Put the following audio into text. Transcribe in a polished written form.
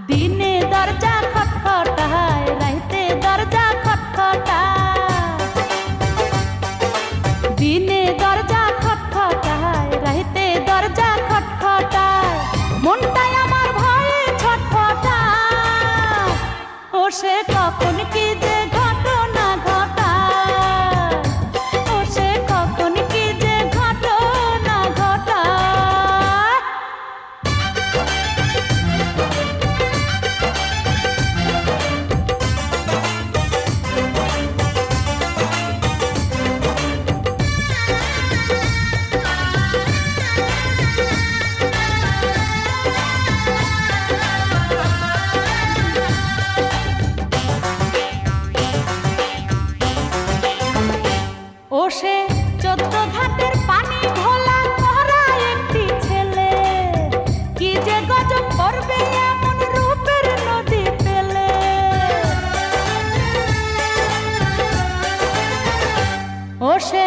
দিনে দরজা খটখটায়, রাইতে দরজা খটখটায়। দিনে দরজা খটখটায়, রাইতে দরজা খটখটায়। মনটাই আমার ভয়ে ছটফটায়। ও সে কখন কি যে ঘটনা ঘটায়, ও সে কখন কি যে ঘটনা ঘটায়। ও সে 14 ঘাটের পানি ঘোলা করা একটি ছেলে, কি যে গজব করবে এমন রূপের নদী পেলে। ও সে